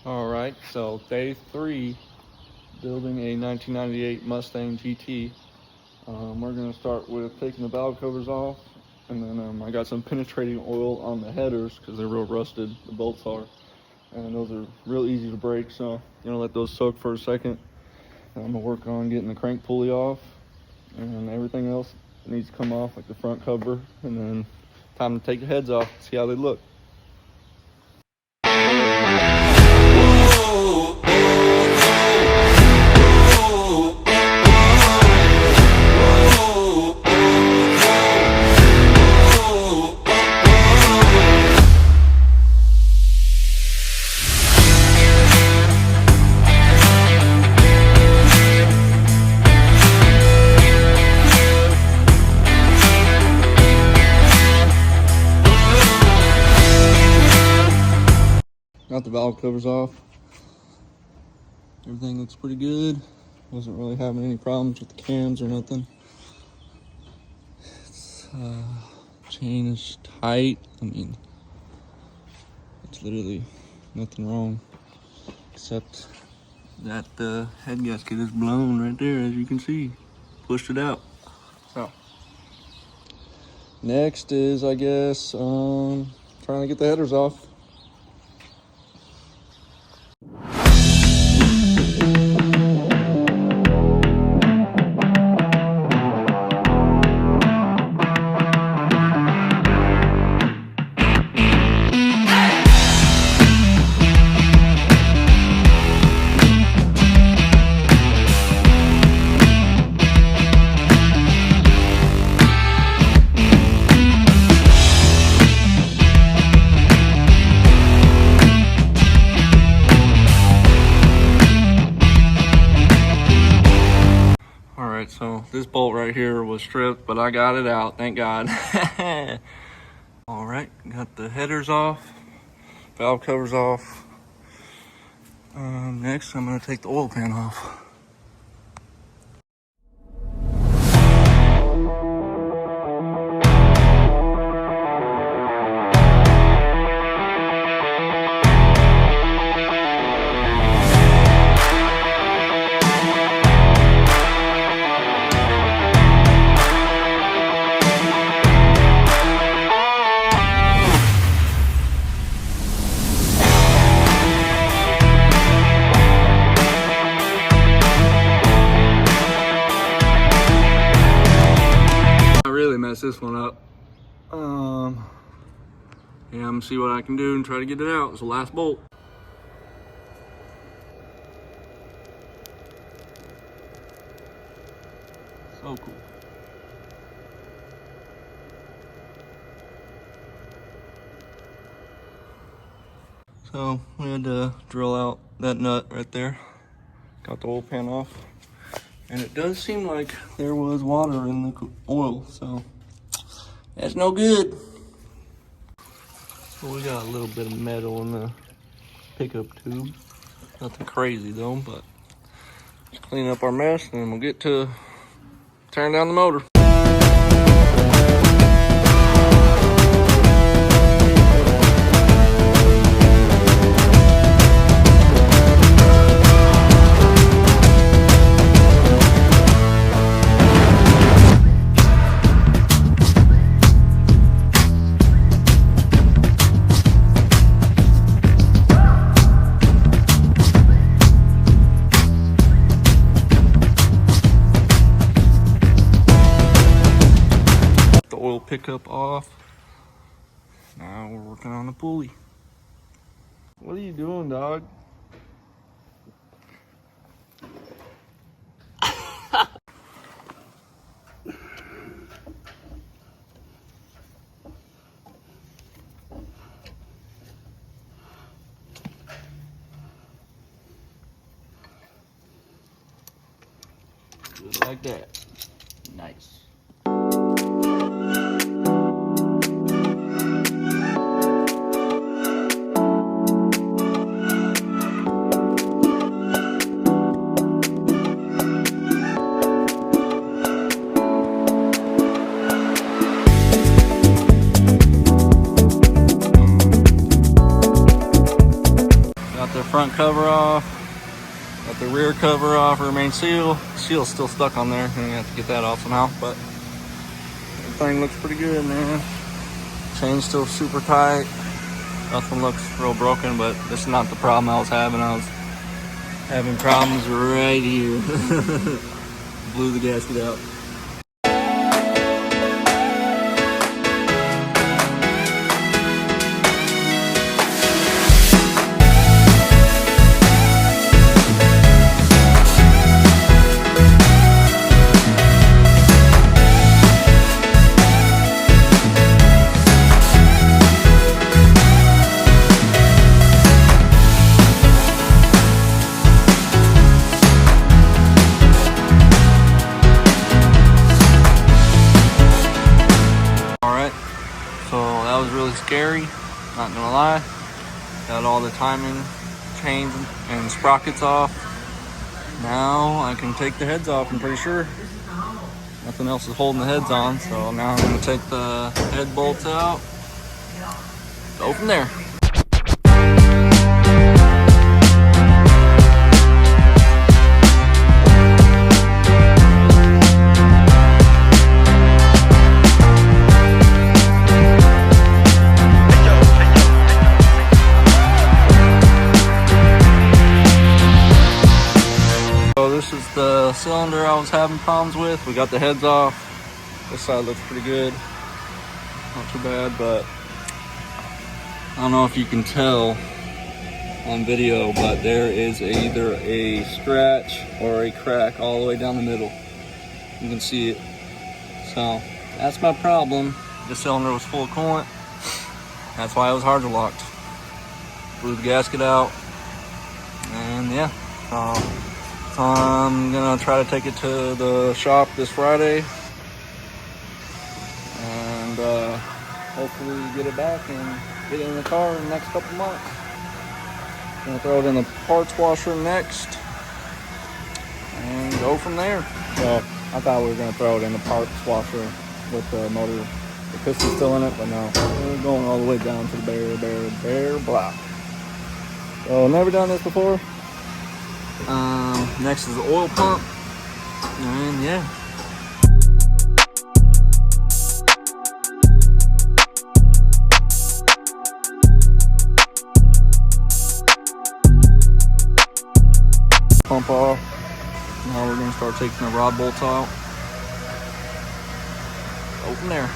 All right, so day 3, building a 1998 Mustang GT. We're going to start with taking the valve covers off, and then I got some penetrating oil on the headers because they're real rusted, the bolts are, and those are real easy to break, so I'm going to let those soak for a second. And I'm going to work on getting the crank pulley off, and everything else needs to come off, like the front cover, and then time to take the heads off, see how they look. Got the valve covers off. Everything looks pretty good. Wasn't really having any problems with the cams or nothing. Chain is tight. I mean, it's literally nothing wrong except that the head gasket is blown right there, as you can see. Pushed it out. So next is, I guess, trying to get the headers off. So this bolt right here was stripped, but I got it out, thank God. All right, got the headers off, valve covers off. Next, I'm gonna take the oil pan off. Mess this one up. Yeah, I'm gonna see what I can do and try to get it out. It's the last bolt. So cool. So we had to drill out that nut right there. Got the oil pan off. And it does seem like there was water in the oil, so that's no good. Well, we got a little bit of metal in the pickup tube. Nothing crazy though, but let's clean up our mess and then we'll get to tearing down the motor. Pickup off. Now we're working on the pulley. What are you doing, dog? Just like that. Nice. cover off. Got the rear cover off, rear main seal. Seal's still stuck on there. I'm gonna have to get that off somehow, but everything looks pretty good, man. Chain's still super tight. Nothing looks real broken, but this is not the problem I was having. I was having problems right here. Blew the gasket out. Scary, not gonna lie. Got all the timing chains and sprockets off. Now I can take the heads off, I'm pretty sure. Nothing else is holding the heads on, so now I'm gonna take the head bolts out. Go from there. This is the cylinder I was having problems with. We got the heads off. This side looks pretty good. Not too bad, but I don't know if you can tell on video, but there is either a scratch or a crack all the way down the middle. You can see it. So that's my problem. The cylinder was full of coolant. That's why it was hydrolocked. Blew the gasket out. And yeah. So I'm gonna try to take it to the shop this Friday and hopefully get it back and get it in the car in the next couple months. Gonna throw it in the parts washer next and go from there. So I thought we were gonna throw it in the parts washer with the motor, the piston still in it, but no, we're going all the way down to the bare block. So never done this before. Next is the oil pump, and yeah. Pump off. Now we're gonna start taking the rod bolts out. Go from there.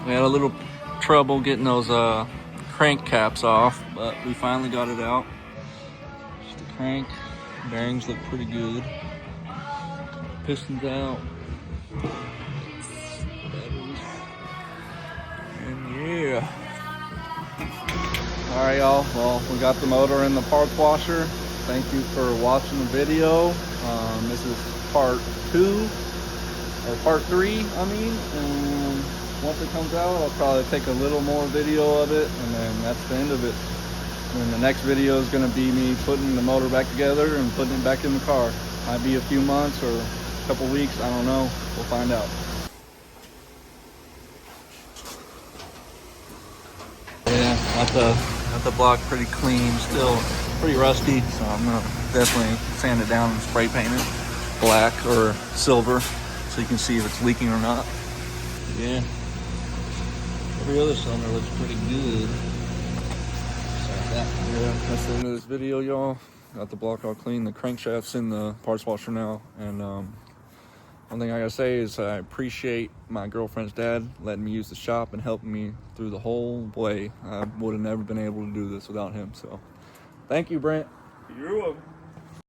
We had a little trouble getting those crank caps off, but we finally got it out. Just the crank bearings look pretty good. Pistons out. And yeah. All right, y'all. Well, we got the motor in the parts washer. Thank you for watching the video. This is part 2. Or part 3, I mean, and once it comes out, I'll probably take a little more video of it, and then that's the end of it. And then the next video is going to be me putting the motor back together and putting it back in the car. Might be a few months or a couple weeks, I don't know. We'll find out. Yeah, got the block pretty clean, still pretty rusty, so I'm going to definitely sand it down and spray paint it black or silver, so you can see if it's leaking or not. Yeah, Every other cylinder looks pretty good. Besides that one. Yeah, that's the end of this video, y'all. Got the block all clean. The crankshaft's in the parts washer now. And one thing I gotta say is I appreciate my girlfriend's dad letting me use the shop and helping me through the whole way. I would have never been able to do this without him. So thank you, Brent. You're welcome.